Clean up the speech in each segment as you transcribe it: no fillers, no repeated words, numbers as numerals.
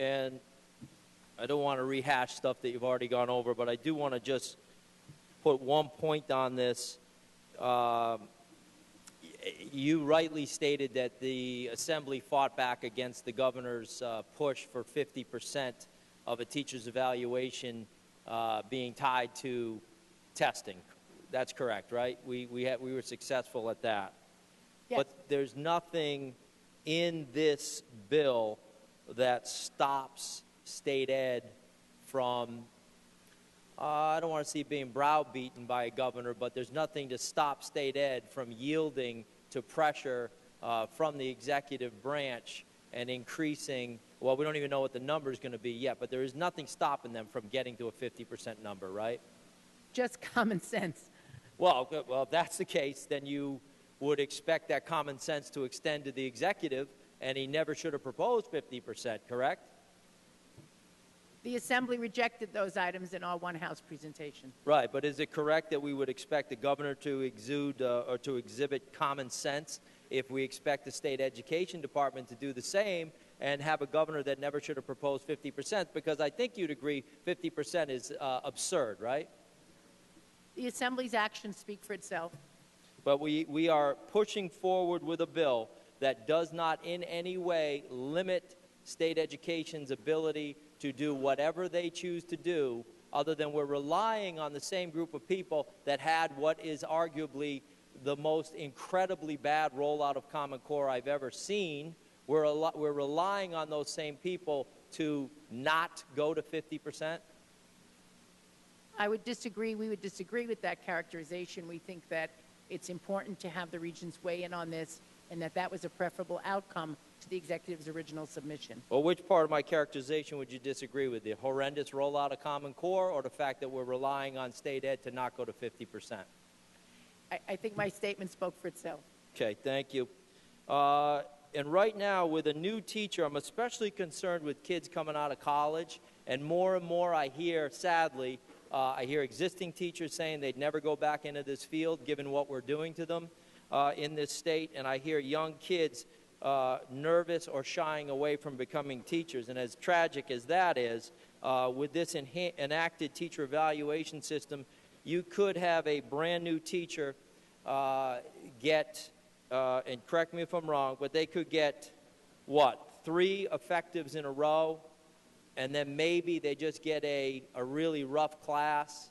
and I don't want to rehash stuff that you've already gone over, but I do want to just put one point on this. You rightly stated that the Assembly fought back against the governor's push for 50% of a teacher's evaluation being tied to testing. That's correct, right? We were successful at that. Yes. But there's nothing in this bill that stops state ed from, I don't want to see it being browbeaten by a governor, but there's nothing to stop state ed from yielding to pressure from the executive branch and increasing, well, we don't even know what the number is going to be yet, but there is nothing stopping them from getting to a 50% number, right? Just common sense. Well, if that's the case, then you would expect that common sense to extend to the executive, and he never should have proposed 50%, correct? The Assembly rejected those items in our one-house presentation. Right, but is it correct that we would expect the governor to exude or to exhibit common sense if we expect the state education department to do the same and have a governor that never should have proposed 50%? Because I think you'd agree 50% is absurd, right? The Assembly's actions speak for itself. But we are pushing forward with a bill that does not in any way limit state education's ability to do whatever they choose to do, other than we're relying on the same group of people that had what is arguably the most incredibly bad rollout of Common Core I've ever seen. We're relying on those same people to not go to 50%. I would disagree. We would disagree with that characterization. We think that it's important to have the regions weigh in on this, and that was a preferable outcome to the executive's original submission. Well, which part of my characterization would you disagree with? The horrendous rollout of Common Core, or the fact that we're relying on state ed to not go to 50%? I think my statement spoke for itself. Okay, thank you. And right now, with a new teacher, I'm especially concerned with kids coming out of college, and more I hear, sadly, I hear existing teachers saying they'd never go back into this field given what we're doing to them in this state, and I hear young kids nervous or shying away from becoming teachers. And as tragic as that is, with this enacted teacher evaluation system, you could have a brand new teacher get, and correct me if I'm wrong, but they could get, what, 3 effectives in a row, and then maybe they just get a really rough class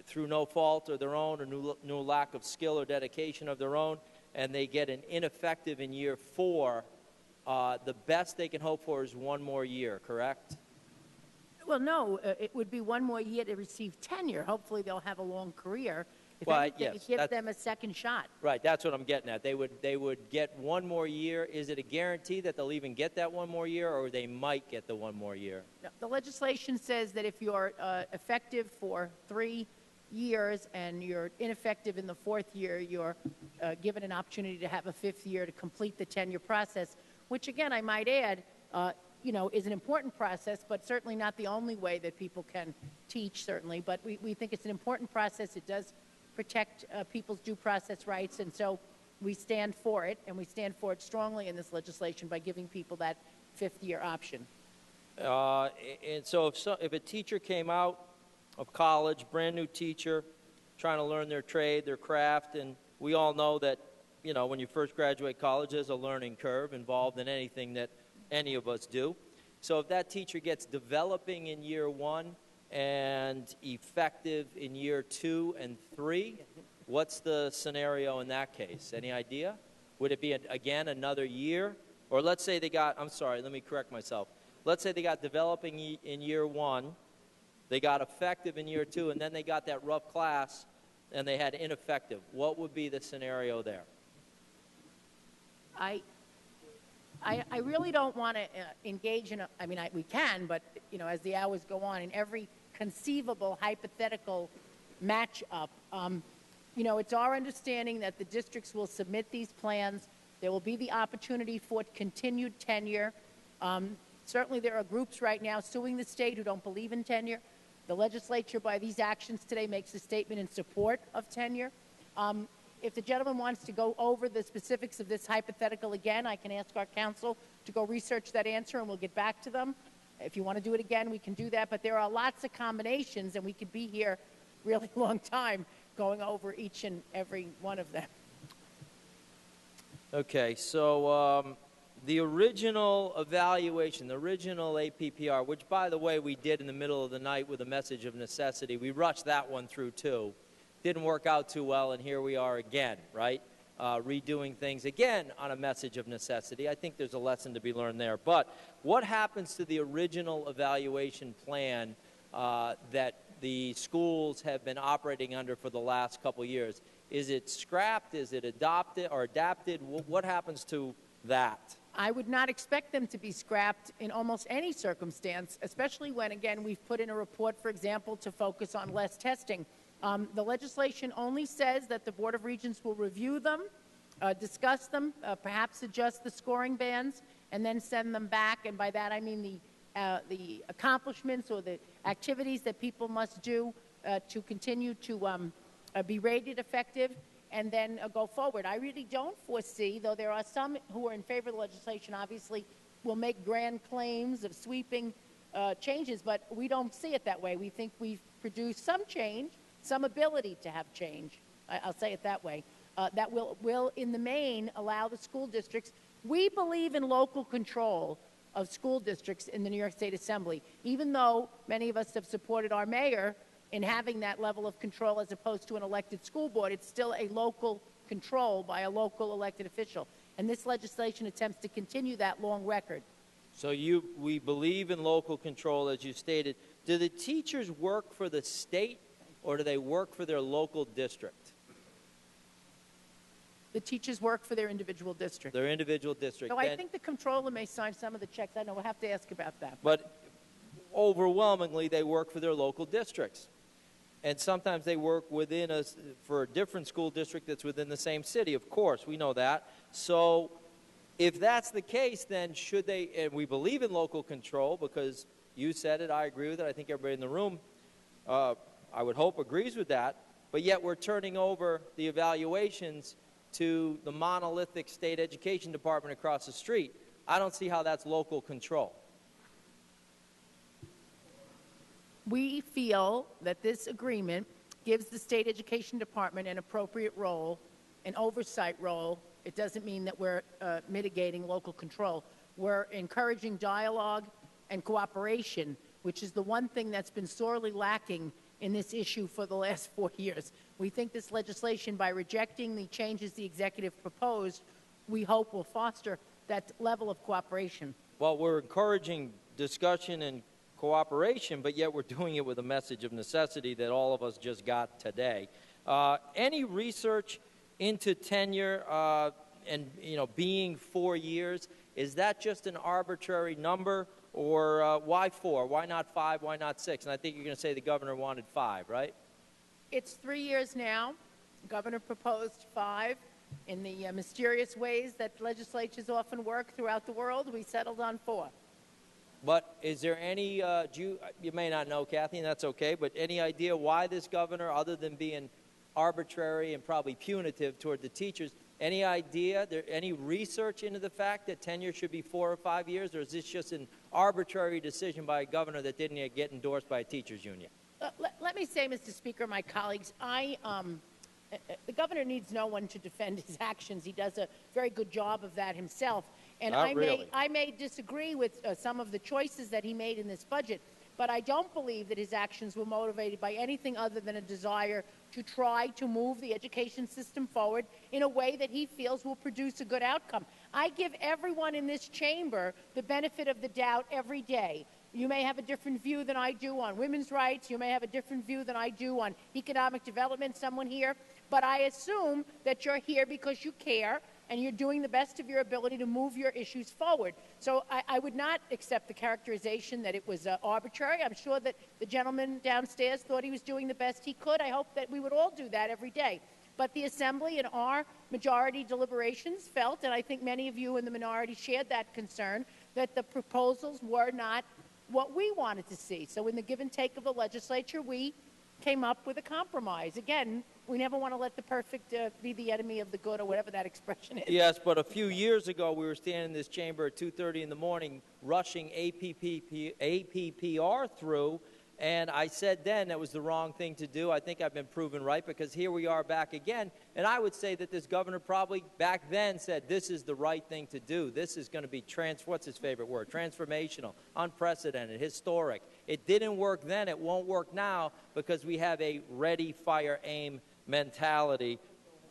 through no fault of their own or no lack of skill or dedication of their own, and they get an ineffective in year 4, the best they can hope for is 1 more year, correct? Well, no, it would be 1 more year to receive tenure. Hopefully they'll have a long career. If Well, anything, yes, it gives them a second shot. Right, that's what I'm getting at. They would get 1 more year. Is it a guarantee that they'll even get that 1 more year, or they might get the 1 more year? No, the legislation says that if you're effective for 3 years and you're ineffective in the 4th year, you're given an opportunity to have a 5th year to complete the tenure process, which, again, I might add, is an important process, but certainly not the only way that people can teach, certainly. But we think it's an important process. It does protect people's due process rights, and so we stand for it, and we stand for it strongly in this legislation by giving people that 5th year option. And so if a teacher came out of college, brand new teacher, trying to learn their trade, their craft, and we all know that, when you first graduate college, there's a learning curve involved in anything that any of us do. So if that teacher gets developing in year 1 and effective in year 2 and 3, what's the scenario in that case? Any idea? Would it be, again, another year? Or let's say they got, I'm sorry, let me correct myself. Let's say they got developing in year 1, they got effective in year 2, and then they got that rough class and they had ineffective. What would be the scenario there? I really don't want to engage in we can, but, as the hours go on, in every conceivable hypothetical match-up, it's our understanding that the districts will submit these plans. There will be the opportunity for continued tenure. Certainly there are groups right now suing the state who don't believe in tenure. The legislature, by these actions today, makes a statement in support of tenure. If the gentleman wants to go over the specifics of this hypothetical again, I can ask our counsel to go research that answer, and we'll get back to them. If you want to do it again, we can do that. But there are lots of combinations, and we could be here a really long time going over each and every one of them. Okay, so the original evaluation, the original APPR, which, by the way, we did in the middle of the night with a message of necessity. We rushed that one through, too. Didn't work out too well, and here we are again, right? Redoing things again on a message of necessity. I think there's a lesson to be learned there. But what happens to the original evaluation plan that the schools have been operating under for the last couple years? Is it scrapped? Is it adopted or adapted? What happens to that? I would not expect them to be scrapped in almost any circumstance, especially when, again, we've put in a report, for example, to focus on less testing. The legislation only says that the Board of Regents will review them, discuss them, perhaps adjust the scoring bands, and then send them back. And by that I mean the accomplishments or the activities that people must do to continue to be rated effective, and then go forward. I really don't foresee, though there are some who are in favor of the legislation, obviously, will make grand claims of sweeping changes, but we don't see it that way. We think we've produced some change, some ability to have change, I'll say it that way, that will in the main allow the school districts. We believe in local control of school districts in the New York State Assembly, even though many of us have supported our mayor in having that level of control as opposed to an elected school board. It's still a local control by a local elected official. And this legislation attempts to continue that long record. So we believe in local control, as you stated. Do the teachers work for the state, or do they work for their local district? The teachers work for their individual district. Their individual district. So I think the comptroller may sign some of the checks. I know we'll have to ask about that. But overwhelmingly, they work for their local districts. And sometimes they work for a different school district that's within the same city. Of course, we know that. So if that's the case, then should they, and we believe in local control because you said it, I agree with it, I think everybody in the room, I would hope, agrees with that, but yet we're turning over the evaluations to the monolithic state education department across the street. I don't see how that's local control. We feel that this agreement gives the state education department an appropriate role, an oversight role. It doesn't mean that we're mitigating local control. We're encouraging dialogue and cooperation, which is the one thing that's been sorely lacking in this issue for the last 4 years. We think this legislation, by rejecting the changes the executive proposed, we hope will foster that level of cooperation. Well, we're encouraging discussion and cooperation, but yet we're doing it with a message of necessity that all of us just got today. Any research into tenure and being 4 years, is that just an arbitrary number, or why 4? Why not 5? Why not 6? And I think you're going to say the governor wanted 5, right? It's 3 years now. The governor proposed 5. In the mysterious ways that legislatures often work throughout the world, we settled on 4. But is there any, you may not know, Kathy, and that's okay, but any idea why this governor, other than being arbitrary and probably punitive toward the teachers, any idea, any research into the fact that tenure should be 4 or 5 years, or is this just an arbitrary decision by a governor that didn't get endorsed by a teachers union? Let me say, Mr. Speaker, my colleagues, the governor needs no one to defend his actions. He does a very good job of that himself. And I may disagree with some of the choices that he made in this budget, but I don't believe that his actions were motivated by anything other than a desire to try to move the education system forward in a way that he feels will produce a good outcome. I give everyone in this chamber the benefit of the doubt every day. You may have a different view than I do on women's rights. You may have a different view than I do on economic development, someone here. But I assume that you're here because you care and you're doing the best of your ability to move your issues forward. So I would not accept the characterization that it was arbitrary. I'm sure that the gentleman downstairs thought he was doing the best he could. I hope that we would all do that every day. But the Assembly and our majority deliberations felt, and I think many of you in the minority shared that concern, that the proposals were not what we wanted to see. So in the give and take of the legislature, we came up with a compromise. Again, we never want to let the perfect be the enemy of the good, or whatever that expression is. Yes, but a few years ago, we were standing in this chamber at 2:30 in the morning, rushing APPR through, and I said then that was the wrong thing to do. I think I've been proven right, because here we are back again, and I would say that this governor probably back then said this is the right thing to do. This is going to be what's his favorite word? Transformational, unprecedented, historic. It didn't work then. It won't work now, because we have a ready, fire, aim mentality.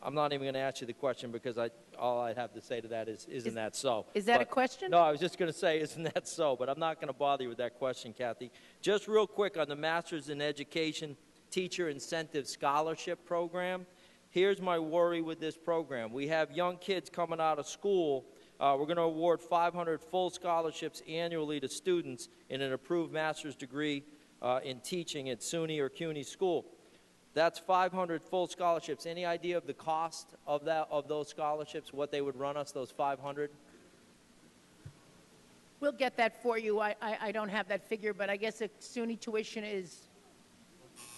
I'm not even going to ask you the question, because all I have to say to that is, isn't that so? Is that a question? No, I was just going to say, isn't that so? But I'm not going to bother you with that question, Kathy. Just real quick on the Masters in Education Teacher Incentive Scholarship Program. Here's my worry with this program. We have young kids coming out of school. We're going to award 500 full scholarships annually to students in an approved master's degree in teaching at SUNY or CUNY school. That's 500 full scholarships. Any idea of the cost of those scholarships, what they would run us, those 500? We'll get that for you. I don't have that figure, but I guess a SUNY tuition is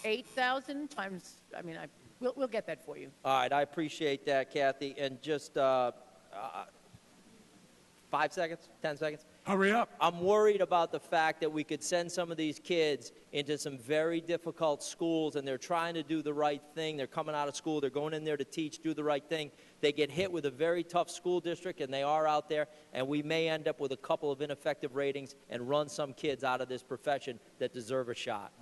8,000 times, we'll get that for you. All right, I appreciate that, Kathy. And just 5 seconds, 10 seconds. Hurry up. I'm worried about the fact that we could send some of these kids into some very difficult schools, and they're trying to do the right thing. They're coming out of school. They're going in there to teach, do the right thing. They get hit with a very tough school district, and they are out there, and we may end up with a couple of ineffective ratings and run some kids out of this profession that deserve a shot.